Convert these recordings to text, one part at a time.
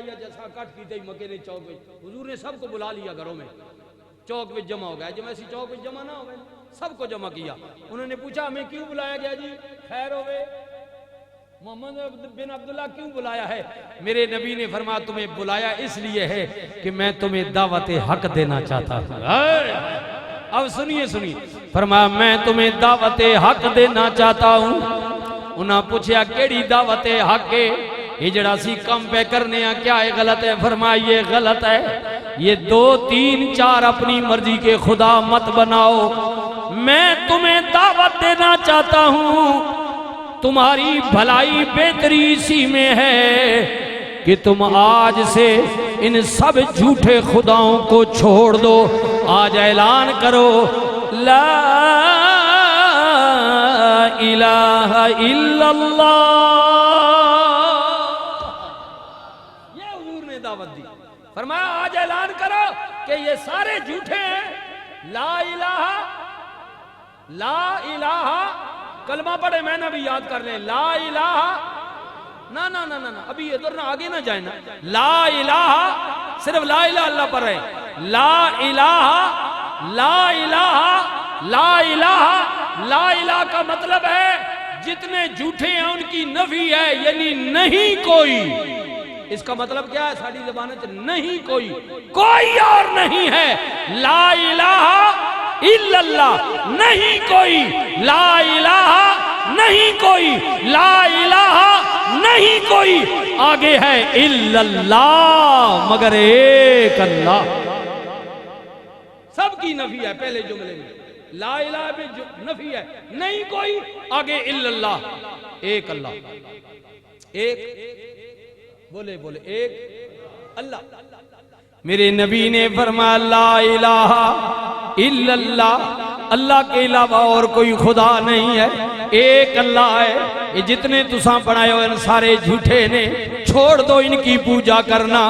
आई जैसा कट की मके ने चौक में हुजूर ने सबको बुला लिया घरों में, चौक में जमा हो गया। जब ऐसी चौक में जमा ना हो गए, सबको जमा किया। उन्होंने पूछा हमें क्यों बुलाया गया जी, खैर हो गए, मोहम्मद बिन अब्दुल्ला क्यों बुलाया है? मेरे नबी ने फरमाया तुम्हें बुलाया इसलिए है कि मैं तुम्हें दावत हक देना चाहता हूं। अब सुनिए सुनिए, फरमाया मैं तुम्हें दावत हक देना चाहता हूं। उन्हें पूछा केड़ी दावत हक है? ये जड़ा सी कम पे करने क्या है गलत है? फरमाया ये गलत है, ये 2 3 4 अपनी मर्जी के खुदा मत बनाओ। मैं तुम्हें दावत देना चाहता हूं, तुम्हारी भलाई बेहतरी इसी में है कि तुम आज से इन सब झूठे खुदाओं को छोड़ दो। आज ऐलान करो ला इलाहा इल्लल्लाह। ये हुजूर ने दावत दी। फरमाया आज ऐलान करो कि ये सारे झूठे हैं। ला इलाहा कलमा पढ़े, मैंने भी याद कर ले। ला इलाहा ना ना ना ना ना, अभी इधर ना आगे ना जाए ना। ला इलाहा सिर्फ ला इलाहा अल्लाह पर है। ला इलाहा ला इलाहा ला इलाहा ला इलाहा का मतलब है जितने झूठे हैं उनकी नफी है, यानी नहीं कोई। इसका मतलब क्या है? साड़ी ज़बान में नहीं कोई, कोई और नहीं है। ला इलाहा इल्लल्लाह, नहीं कोई। ला इलाहा नहीं कोई, ला इलाहा नहीं कोई, आगे है इल्लल्लाह, मगर एक अल्लाह। सबकी नफी है पहले जुमले में, ला इलाहा में नफी है, नहीं कोई, आगे इल्लल्लाह, एक अल्लाह। एक बोले बोले एक अल्लाह। मेरे नबी ने फरमाया ला इलाहा इल्लल्लाह, अल्लाह के अलावा और कोई खुदा नहीं है, एक अल्लाह है। ये जितने तुसा बनाए हो इन सारे झूठे ने, छोड़ दो इनकी पूजा करना,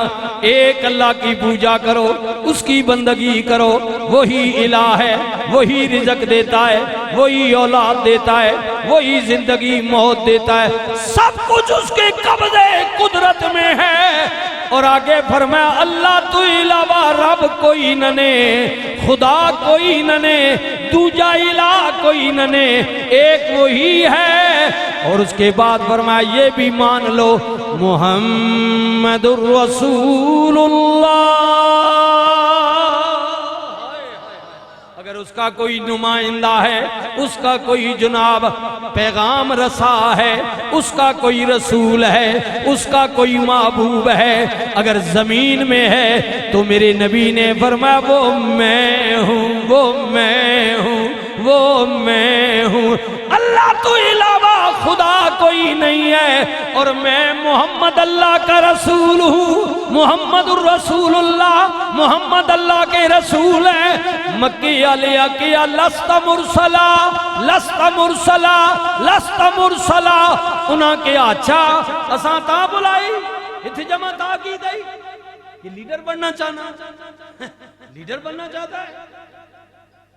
एक अल्लाह की पूजा करो, उसकी बंदगी करो। वही इलाह है, वही रिज़्क देता है, वही औलाद देता है, वही जिंदगी मौत देता है, सब कुछ उसके कब्जे कुदरत में है। और आगे फरमाया अल्लाह तो इलावा रब कोई नने, खुदा कोई नने, दूजा इलाह कोई नने, एक वही है। और उसके बाद फरमाया ये भी मान लो मुहम्मदुर रसूलुल्लाह, अगर उसका कोई नुमाइंदा है, उसका कोई जनाब पैगाम रसा है, उसका कोई रसूल है, उसका कोई महबूब है, अगर जमीन में है तो मेरे नबी ने फरमाया वो मैं हूँ, वो मैं हूँ, वो मैं हूँ। अल्लाह तो इलावा खुदा कोई नहीं है और मैं मोहम्मद अल्लाह का रसूल हूँ। मोहम्मदुर रसूलुल्लाह, मोहम्मद अल्लाह के रसूल है। मक्की आलिया किया लस्ता मुरसला, लस्ता मुरसला, लस्ता मुरसला। उन्हें के अच्छा असा ता बुलाई इतने जमा ता की गई कि लीडर बनना चाहना, लीडर बनना चाहता है।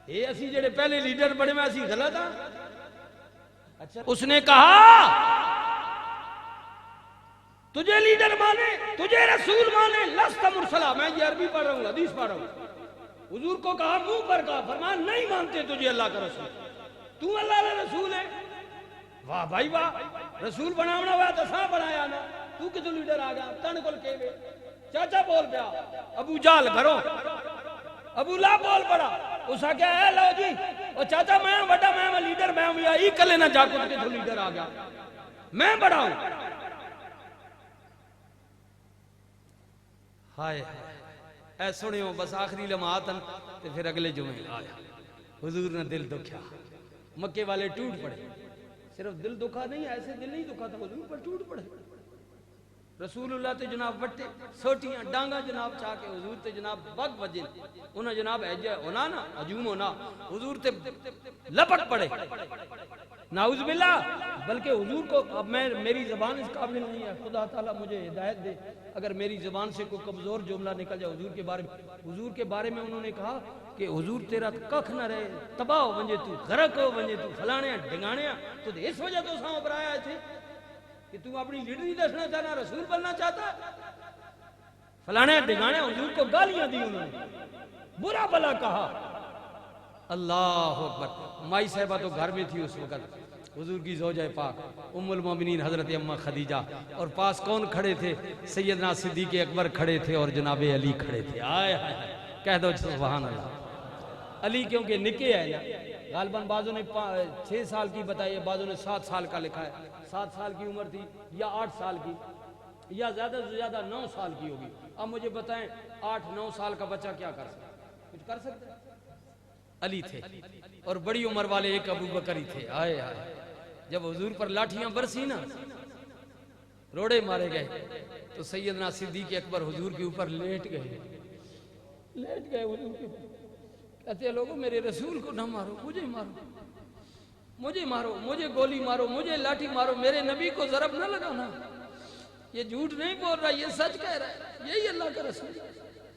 ये असी जेड़े पहले लीडर बने में असी गलत है। अच्छा उसने कहा तुझे लीडर माने, तुझे रसूल माने, लस्ता मुरसला। मैं ये अरबी पढ़ रहा हूँ, हदीस पढ़ रहा हूँ। हुजूर को कहा मुंह पर कहा, फरमाया नहीं मानते तुझे अल्लाह का रसूल, तू अल्लाह का रसूल है। वाह भाई वाह, रसूल बनावना हुआ तो सा बनाया ना, तू कितु लीडर आ गया। तन कोल के चाचा बोल पाया, अबू जाल घरों अबू ला बोल पड़ा। उसा क्या है लो जी और चाचा मैं बड़ा, मैं लीडर, मैं ई कले ना जाको के लीडर आ गया, मैं बड़ा हूं। हाय ऐ सुनियो बस आखिरी लम्हात ते फिर अगले जुमे आया। हुजूर ने दिल दुखा, मक्के वाले टूट पड़े। सिर्फ दिल दुखा नहीं, ऐसे दिल नहीं दुखा था, हुजूर पर टूट पड़े। रसूलुल्लाह ते जनाब वट्टे सोटियां डांगा जनाब चाह के हुजूर ते जनाब बग वजे उन्हें जनाब एजे होना ना हजूम होना, हुजूर ते लपक पड़े नाउज बिल्ला। बल्कि हुजूर को अब मैं मेरी जबान इस काबिल नहीं है, खुदा ताला मुझे हिदायत दे, अगर मेरी जबान से कोई कमजोर जुमला निकल जाए हुजूर के बारे में। हुजूर के बारे में उन्होंने कहा कि हुजूर तेरा कख न रहे, तबाह हो वंजे तू, गरक हो वंजे तू, फलाने ढिंगाने तो इस वजह तो सा उभराया थे कि तू अपनी लीडरी दसना चाहना, रसूल बनना चाहता। फलाने ढिगाने हुजूर को गालियां दी उन्होंने, बुरा भला कहा। अल्लाह अकबर। माई साहिबा तो घर में थी उस वक्त, हुजूर की ज़ौजा पाक उम्मुल मोमिनीन हजरत अम्मा खदीजा, और पास कौन खड़े थे? सैयदना सिद्दीक़ अकबर खड़े थे और जनाबे अली खड़े थे। आए कह दो सुभान अल्लाह। अली क्योंकि निके है ना, गालबन बाजों ने 6 साल की बताई है, बाजों ने 7 साल का लिखा है। 7 साल की उम्र थी या 8 साल की या ज्यादा से ज्यादा 9 साल की होगी। अब मुझे बताएं 8-9 साल का बच्चा क्या कर सकता? कुछ कर सकता है? अली थे और बड़ी उम्र वाले एक अबू बकर ही थे। आए आए जब हुजूर पर लाठियां बरसी ना, रोड़े मारे गए, तो सैयदना सिद्दीक़ अकबर हुजूर के ऊपर लेट गए हुजूर के ऊपर। कहते लोगों मेरे रसूल को ना मारो, मुझे मारो, मुझे मारो, मुझे गोली मारो, मुझे लाठी मारो, मेरे नबी को जरब ना लगाना। ये झूठ नहीं बोल रहा, ये सच कह रहा है, यही अल्लाह का रसूल।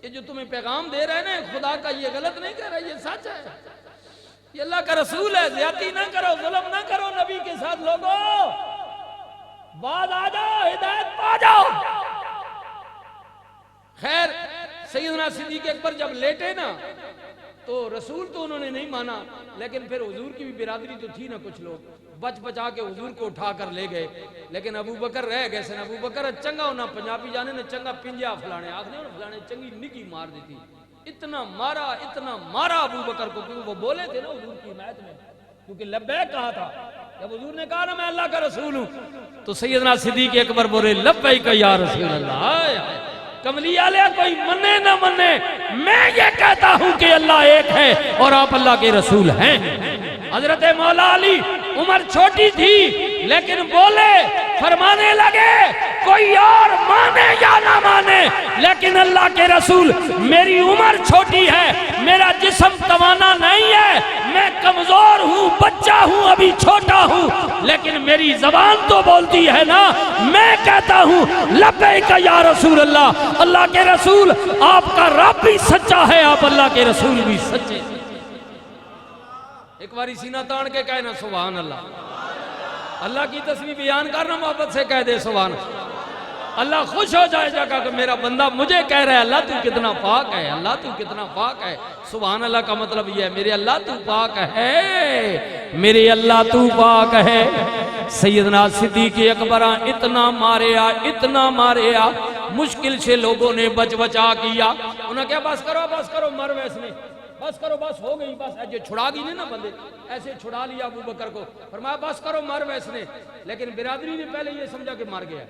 ये जो तुम्हें पैगाम दे रहा है ना खुदा का, ये गलत नहीं कह रहा, ये सच है, ये अल्लाह का रसूल है। ज्यादती ना करो, जुल्म ना करो नबी के साथ। लोगों बाद आ जाओ, हिदायत पा जाओ। खैर सैयदना सिद्दीक़ अकबर जब लेटे ना, तो रसूल तो उन्होंने नहीं माना, लेकिन फिर हुजूर की भी बिरादरी तो थी ना, कुछ लोग बच बचा के हुजूर को उठा कर ले गए। लेकिन अबू बकर रह गए। सन अबू बकर चंगा होना, पंजाबी जाने ने चंगा पिंजा फलाने आखने फलाने चंगी निकी मार दी थी। इतना मारा अबू बकर को, क्योंकि वो बोले थे ना हुजूर की हिमायत में, क्योंकि लब्बैक कहा था। जब हुजूर ने कहा ना मैं अल्लाह का रसूल हूं, तो सैयदना सिद्दीक़ अकबर बोले लब्बैक या रसूल अल्लाह। कमलिया ले कोई मने ना मने, मैं ये कहता हूं कि अल्लाह एक है और आप अल्लाह के रसूल हैं। हजरत मौला अली उम्र छोटी थी, लेकिन बोले, फरमाने लगे कोई और माने या ना माने, लेकिन अल्लाह के रसूल, मेरी उम्र छोटी है, मेरा जिस्म तवाना नहीं है, मैं कमजोर हूँ, बच्चा हूँ, अभी छोटा हूँ, लेकिन मेरी जबान तो बोलती है ना। मैं कहता हूँ लब्बैक या रसूल अल्लाह, अल्लाह के रसूल, आपका रब भी सच्चा है, आप अल्लाह के रसूल भी सच्चे। एक बारी सीना तान के कहना सुभान अल्लाह। अल्लाह की तस्वीर बयान करना, मोहब्बत से कह दे सुभान अल्लाह। अल्लाह खुश हो जाएगा कि मेरा बंदा मुझे कह रहा है अल्लाह तू कितना पाक है, अल्लाह तू कितना पाक है। सुभान अल्लाह का मतलब यह है मेरे अल्लाह तू पाक है, मेरे अल्लाह तू पाक है। सैयदना सिद्दीक़ अकबर इतना मारे आ, मुश्किल से लोगों ने बच बचा किया। उन्हें क्या बस करो मर वैसे, बस करो, बस हो गई, बस ऐसे छुड़ा गई ना बंदे, ऐसे छुड़ा लिया अबू बकर को, फरमाया बस करो मर वैसने। लेकिन बिरादरी ने पहले ये समझा कि मर गया।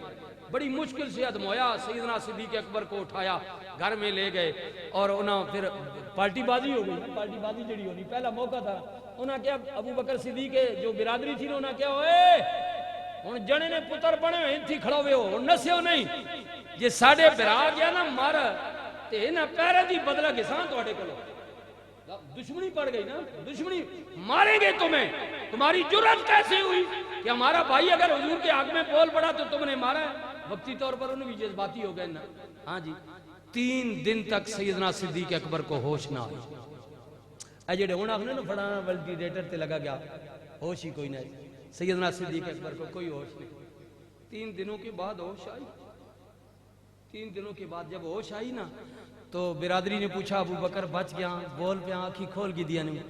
बड़ी मुश्किल से अदमोया, सैयदना सिद्दीक़ अकबर को उठाया, घर में ले गए और उन्हें फिर पार्टीबाजी हो गई। पार्टीबाजी जड़ी होनी पहला मौका था। उन्हें क्या अबू बकर सिद्दीक़ जो बिरादरी थी ना, उन्हें क्या हुए हुण जने ने पुत्र बने इत्थे खड़ोवे हो, नस्यो नहीं, जे साडे बिरा गया ना मर ते इन्हां पैरां दी बदला घिसां तुहाडे कोलों। दुश्मनी पड़ गई ना, दुश्मनी मारेंगे तुम्हें, तुम्हारी जुर्रत कैसे हुई कि हमारा भाई अगर हुजूर के आग में बोल पड़ा तो तुमने मारा है। वक्ती तौर पर उन्हें भी जज्बाती हो गए ना। हाँ जी, 3 दिन तक सैयदना सिद्दीक़ अकबर को होश ना आई। जेडे हुण आखने ना फलाना वैलिडेटर ते लगा गया, होश ही कोई नहीं। सैयदना सिद्दीक़ अकबर को कोई होश नहीं। 3 दिनों के बाद होश आई। 3 दिनों के बाद जब होश आई ना, तो बिरादरी ने पूछा अबू बकर बच गया, बोल पे आँखी खोल की दिया नहीं।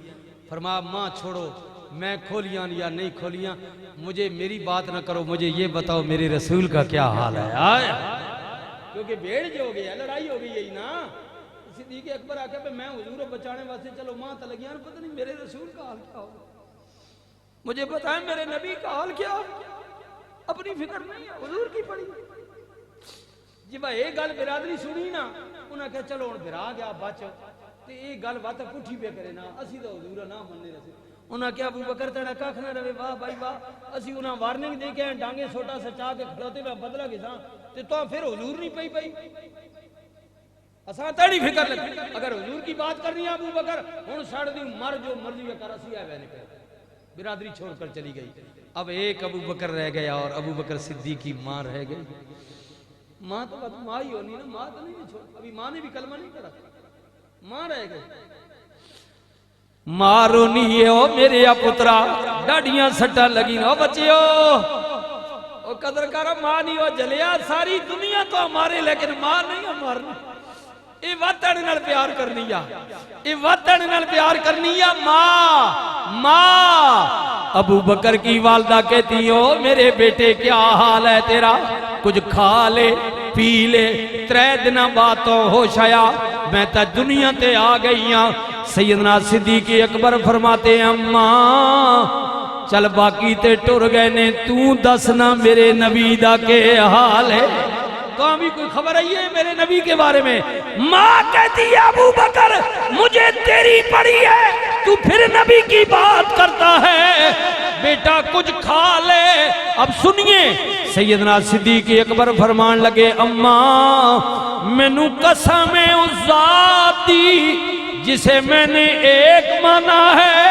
फरमाया माँ छोड़ो, मैं खोलियां या नहीं खोलियां, मुझे मेरी बात ना करो, मुझे ये बताओ मेरे रसूल का क्या हाल है। आया क्योंकि भेड़ जो हो गई, लड़ाई हो गई यही ना। सिद्दीक़ अकबर आके पे मैं हुजूर बचाने वास्ते चलो माँ तलगियां, पता नहीं मेरे रसूल का हाल क्या होगा, मुझे बताएं मेरे नबी का हाल क्या। अपनी फिक्र नहीं है, हुजूर की पड़ी। जी भाई एक गल बिरादरी सुनी ना, उन्हें कहा चलो हुण बिरा गया बच, ते ये गल बात पुठी पे करे ना, असी तो हुजूर ना मनने रसे। उन्हें क्या अबू बकर तेरा कख ना रहे, वाह भाई वाह, असी उन्हें वार्निंग दे के डांगे सोटा सचा के खड़ोते में बदला घिसा, ते तो फिर हुजूर नहीं पई असा तड़ी फिक्र लगी। अगर हुजूर की बात करनी है अबू बकर हुण सड़ दी मर जो मर्जी कर, असी है नहीं। बिरादरी छोड़कर चली गई। अब एक अबू बकर रह गया और अबू बकर सिद्दीक़ की माँ रह गई। माँ तो माँ ही होनी ना, माँ तो नहीं छोड़, अभी माँ ने भी कलमा नहीं पढ़ा, माँ रह गई। मारो नहीं ओ मेरे पुत्रा, डाडियां सट्टा लगी ना बच्चियो, वो कदर कर मां नहीं वो जलिया सारी दुनिया तो हमारे लेकिन मां नहीं हमारे ये वातण नाल प्यार करनी आ ये वातण नाल प्यार करनी आ मां मां अबू बकर की वालदा कहती हो मेरे बेटे क्या हाल है तेरा कुछ खा ले पी ले 3 दिन बाद तो होश आया मैं तो दुनिया ते आ गई हाँ सैयदना सिद्दीक़ अकबर फरमाते अम्मा चल बाकी ते टुर गए ने तू दसना मेरे नबी दा के हाल है तो अभी कोई खबर आई है मेरे नबी के बारे में माँ कहती है अबू बकर मुझे तेरी पड़ी है तू फिर नबी की बात करता है बेटा कुछ खा ले अब सुनिए सैयदना सिद्दीक़ अकबर फरमान लगे अम्मा मैनू कसम है उस जात दी जिसे मैंने एक माना है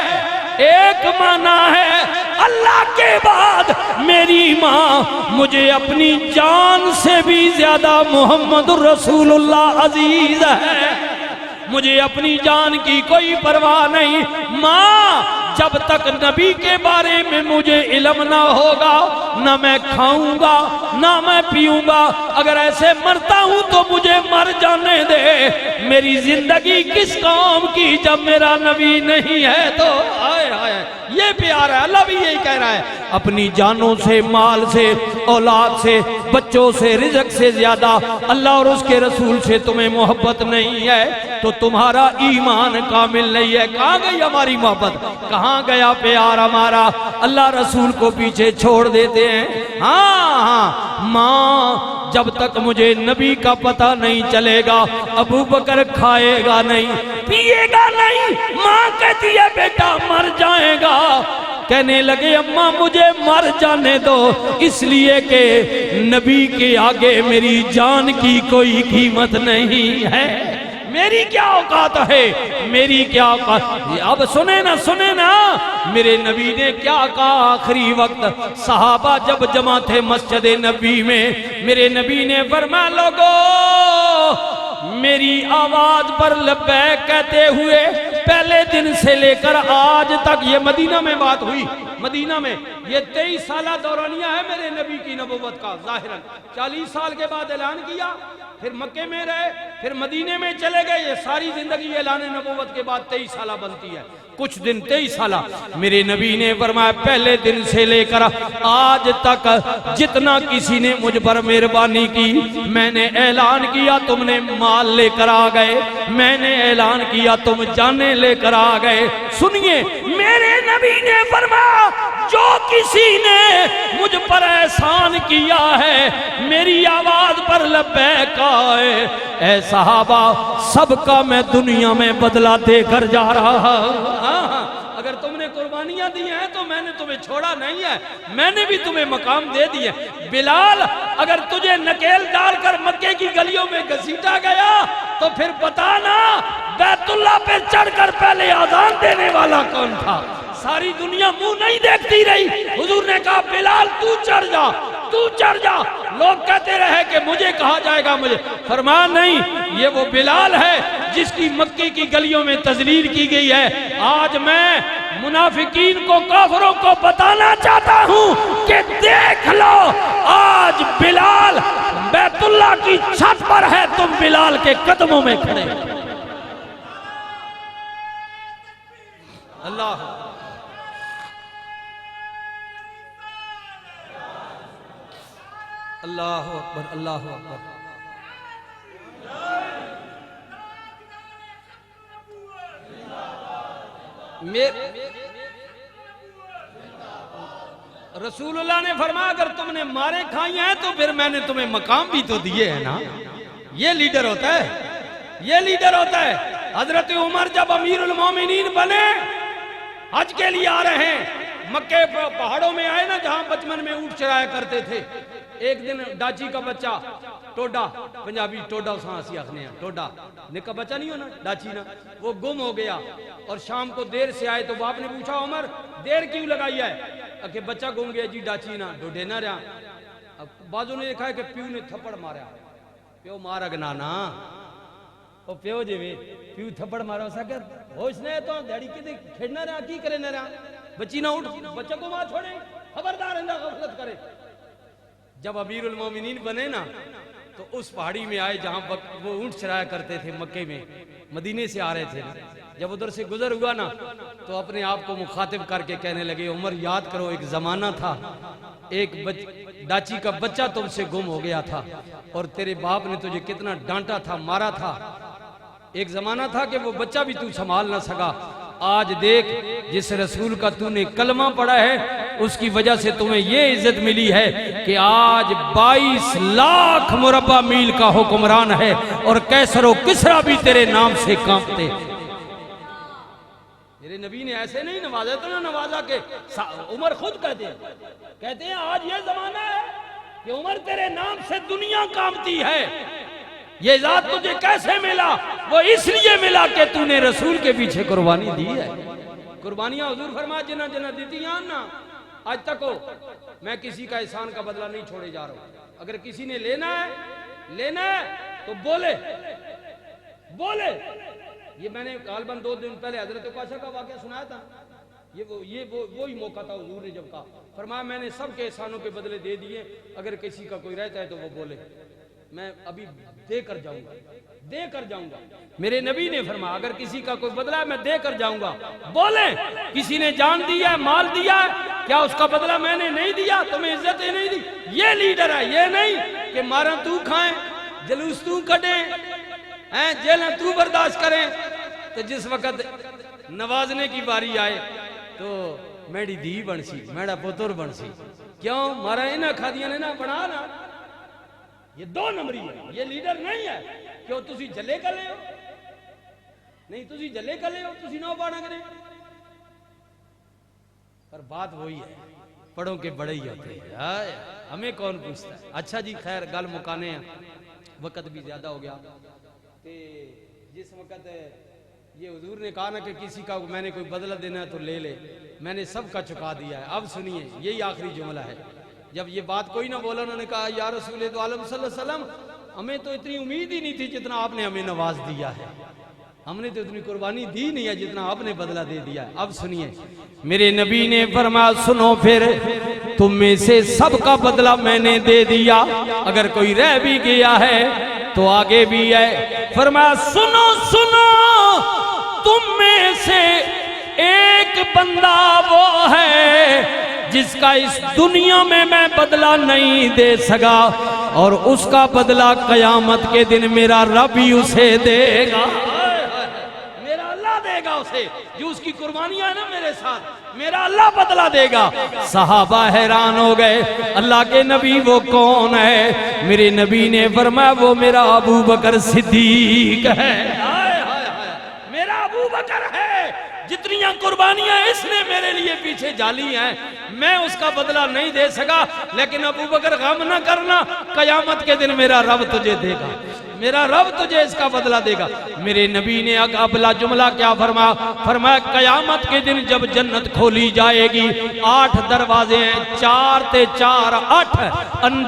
अल्लाह के बाद मेरी माँ मुझे अपनी जान से भी ज्यादा मोहम्मद रसूलुल्लाह अजीज है मुझे अपनी जान की कोई परवाह नहीं माँ जब तक नबी के बारे में मुझे इल्म ना होगा ना मैं खाऊंगा ना मैं पीऊंगा अगर ऐसे मरता हूं तो मुझे मर जाने दे मेरी जिंदगी किस काम की जब मेरा नबी नहीं है तो आए आए ये प्यार है अल्लाह भी यही कह रहा है अपनी जानों से माल से औलाद से बच्चों से रिज़्क़ से ज्यादा अल्लाह और उसके रसूल से तुम्हें मोहब्बत नहीं है तो तुम्हारा ईमान कामिल नहीं है कहाँ गई हमारी मोहब्बत कहाँ गया प्यार हमारा अल्लाह रसूल को पीछे छोड़ देते हैं हाँ माँ जब तक मुझे नबी का पता नहीं चलेगा अबू बकर खाएगा नहीं पिएगा नहीं माँ कहती है बेटा मर जाएगा कहने लगे अम्मा मुझे मर जाने दो इसलिए कि नबी के आगे मेरी जान की कोई कीमत नहीं है मेरी क्या औकात है मेरी क्या औकात अब सुने ना मेरे नबी ने क्या कहा आखिरी वक्त सहाबा जब जमा थे मस्जिद नबी में मेरे नबी ने फरमाया लोगो मेरी आवाज पर लब्बैक कहते हुए पहले दिन से लेकर आज तक ये मदीना में बात हुई मदीना में ये 23 साल दौरानिया है मेरे नबी की नबूवत का जाहिरन 40 साल के बाद ऐलान किया फिर मक्के में रहे फिर मदीने में चले गए ये सारी जिंदगी ऐलान नबूवत के बाद 23 साल बनती है कुछ दिन 23 साल मेरे नबी ने फरमाया पहले दिन से लेकर आज तक जितना किसी ने मुझ पर मेहरबानी की मैंने ऐलान किया तुमने माल लेकर आ गए मैंने ऐलान किया तुम जाने लेकर आ गए सुनिए मेरे नबी ने फरमाया जो किसी ने मुझ पर एहसान किया है मेरी आवाज पर लब्बैक आए ऐ सहाबा सबका मैं दुनिया में बदला देकर जा रहा अगर तुमने कुर्बानियां दी हैं तो मैंने तुम्हें छोड़ा नहीं है मैंने भी तुम्हें मकाम दे दिए बिलाल अगर तुझे नकेल डालकर मक्के की गलियों में घसीटा गया तो फिर बताना बैतुल्लाह पे चढ़कर पहले आजान देने वाला कौन था सारी दुनिया मुंह नहीं देखती रही हुजूर ने कहा बिलाल तू चढ़ जा लोग कहते रहे कि मुझे कहा जाएगा मुझे फरमान नहीं ये वो बिलाल है जिसकी मक्के की गलियों में तजलील की गई है आज मैं मुनाफिकीन को काफिरों को बताना चाहता हूं कि देख लो आज बिलाल बैतुल्लाह की छत पर है तुम बिलाल के कदमों में खड़े अल्लाह अल्लाह अकबर अल्लाह अकबर रसूलुल्लाह ने फरमाया अगर तुमने मारे खाई हैं तो फिर मैंने तुम्हें मकाम भी तो दिए है ना ये लीडर होता है हजरत उमर जब अमीरुल मोमिनीन बने हज के लिए आ रहे हैं मक्के पहाड़ों में आए ना जहां बचपन में ऊंट चराया करते थे एक दिन डाची का बच्चा टोडा पंजाबी टोडा उसी आखने टोडा निका बच्चा नहीं होना डाची ना वो गुम हो गया और शाम को देर से आए तो बाप ने पूछा उमर देर क्यों लगाई है कि बच्चा गुम गया जी डाची ना डोडे ना रहा अब बाजू ने देखा है कि प्यू ने थप्पड़ मारा प्यो मारग नाना ओ प्यो जी प्यू थप्पड़ मारा सके होश ने तो डैडी के खेड़ना रहा की करे ना रहा बच्ची ना उठ बच्चा को वहां छोड़े खबरदार गफलत करे जब अमीरुल मोमिनीन बने ना तो उस पहाड़ी में आए जहां वो ऊंट चराया करते थे मक्के में, मदीने से आ रहे थे। जब उधर से गुजर हुआ ना तो अपने आप को मुखातिब करके कहने लगे, उमर याद करो एक जमाना था, एक डाची का बच्चा तुमसे गुम हो गया था और तेरे बाप ने तुझे कितना डांटा था, मारा था। एक जमाना था कि वो बच्चा भी तू संभाल ना सका। आज देख जिस रसूल का तूने कलमा पढ़ा है उसकी वजह से तुम्हें ये इज्जत मिली है कि आज 22 लाख मुरब्बा मील का हुक्मरान है और कैसरो किसरा भी तेरे नाम से कांपते। मेरे नबी ने ऐसे नहीं नवाजा, तो ना नवाजा के उमर खुद कहते हैं आज ये जमाना है कि उमर तेरे नाम से दुनिया कांपती है। ये जात तुझे कैसे मिला? वो इसलिए मिला कि तूने रसूल के पीछे कुर्बानी दी है। कुर्बानियां हुजूर फरमा जिन्ना जिन्ना दी ना आज तक हो। मैं किसी का एहसान का बदला नहीं छोड़े जा रहा हूं। अगर किसी ने लेना है तो बोले। ये मैंने गालबन 2 दिन पहले हजरत काशा का वाकया सुनाया था। वो ही मौका था हुजूर ने जब कहा, फरमाया मैंने सबके एहसानों के बदले दे दिए, अगर किसी का कोई रहता है तो वो बोले, मैं अभी दे कर जाऊंगा। मेरे नबी ने फरमाया अगर किसी का कोई बदला है मैं दे कर जाऊंगा। बोले किसी ने जान दिया है, माल दिया है, क्या उसका बदला मैंने नहीं दिया, तुम्हें इज्जत ही नहीं दी? ये लीडर है, ये नहीं कि मारा तू खाए, जलूस तू कटे, जेल तू बर्दाश्त करे। तो जिस वक्त नवाजने की बारी आए तो मेरी धी बनसी, मेरा पुत्र बनसी, क्यों मारा इन्हें खादिया ने ना बना ना। ये 2 नंबरी है, ये लीडर नहीं है। क्यों तुसी जले कले हो? नहीं तुसी जले कले हो, तुसी ना बाड़ा करे। पर बात वही है, बड़ों के बड़े ही होते हैं, हमें कौन पूछता है। अच्छा जी खैर गल मुकाने हैं, वक्त भी ज्यादा हो गया। जिस वक्त ये हुजूर ने कहा ना कि किसी का मैंने कोई बदला देना है तो ले ले, मैंने सबका चुका दिया है। अब सुनिए यही आखिरी जुमला है। जब ये बात कोई ना बोला, उन्होंने कहा या रसूल दो आलम सल्लल्लाहु अलैहि वसल्लम, हमें तो इतनी उम्मीद ही नहीं थी जितना आपने हमें नवाज दिया है। हमने तो इतनी कुर्बानी दी नहीं है जितना आपने बदला दे दिया है। अब सुनिए मेरे नबी ने फरमाया सुनो फिर, तुम में से सबका बदला मैंने दे दिया, अगर कोई रह भी गया है तो आगे भी है। फरमाया सुनो तुम में से एक बंदा वो है जिसका इस दुनिया में मैं बदला नहीं दे सका, और उसका बदला कयामत के दिन मेरा रब ही उसे देगा। मेरा अल्लाह देगा उसे, जो उसकी कुर्बानियां है ना मेरे साथ, मेरा अल्लाह बदला देगा। सहाबा हैरान हो गए, अल्लाह के नबी वो कौन है? मेरे नबी ने फरमाया वो मेरा अबू बकर सिद्दीक है। मेरा अबू बकर है। जितनी कुर्बानियां इसने मेरे लिए पीछे जाली हैं, मैं उसका बदला नहीं दे सका, लेकिन अबू बकर गम न करना, कयामत के दिन मेरा रब तुझे देगा, मेरा रब तुझे इसका बदला देगा। मेरे नबी ने अगला जुमला क्या फरमाया कयामत के दिन जब जन्नत खोली जाएगी, 8 दरवाजे हैं, 4 ते 4 8,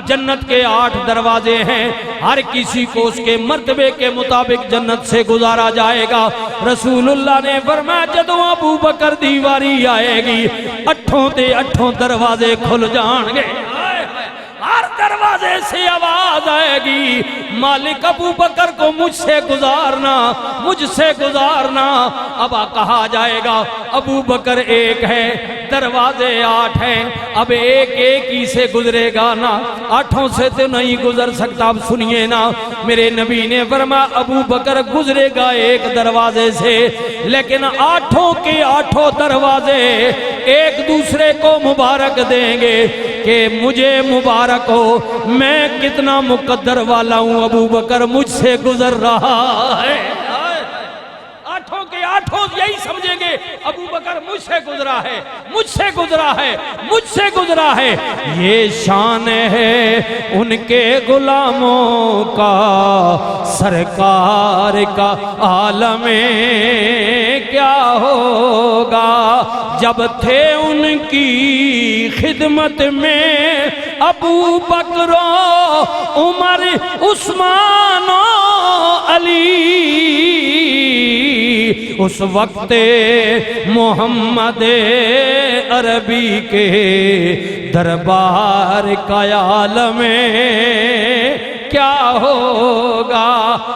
जन्नत के 8 दरवाजे हैं। हर किसी को उसके मर्तबे के मुताबिक जन्नत से गुजारा जाएगा। रसूलुल्लाह ने फरमाया जदों अबू बकर दी वारी आएगी, 8 ते 8 दरवाजे खुल जाएंगे। हर दरवाजे से आवाज आएगी, मालिक अबू बकर को मुझसे गुजारना, मुझसे गुजारना। अब कहा जाएगा अबू बकर एक है, दरवाजे 8 हैं, अब एक ही से गुजरेगा ना, 8 से तो नहीं गुजर सकता। अब सुनिए ना, मेरे नबी ने फरमाया अबू बकर गुजरेगा एक दरवाजे से, लेकिन 8 के 8 दरवाजे एक दूसरे को मुबारक देंगे कि मुझे मुबारक हो, मैं कितना मुकद्दर वाला हूं, अबू बकर मुझसे गुजर रहा है। 8 के 8 यही समझेंगे अबू बकर मुझसे गुजरा है, मुझसे गुजरा है, मुझसे गुजरा है। ये शान है उनके गुलामों का, सरकार का आलमे क्या होगा जब थे उनकी खिदमत में अबू बकर, उमर, उस्मान, अली। उस वक्त मोहम्मद अरबी के दरबार का आलम में क्या होगा।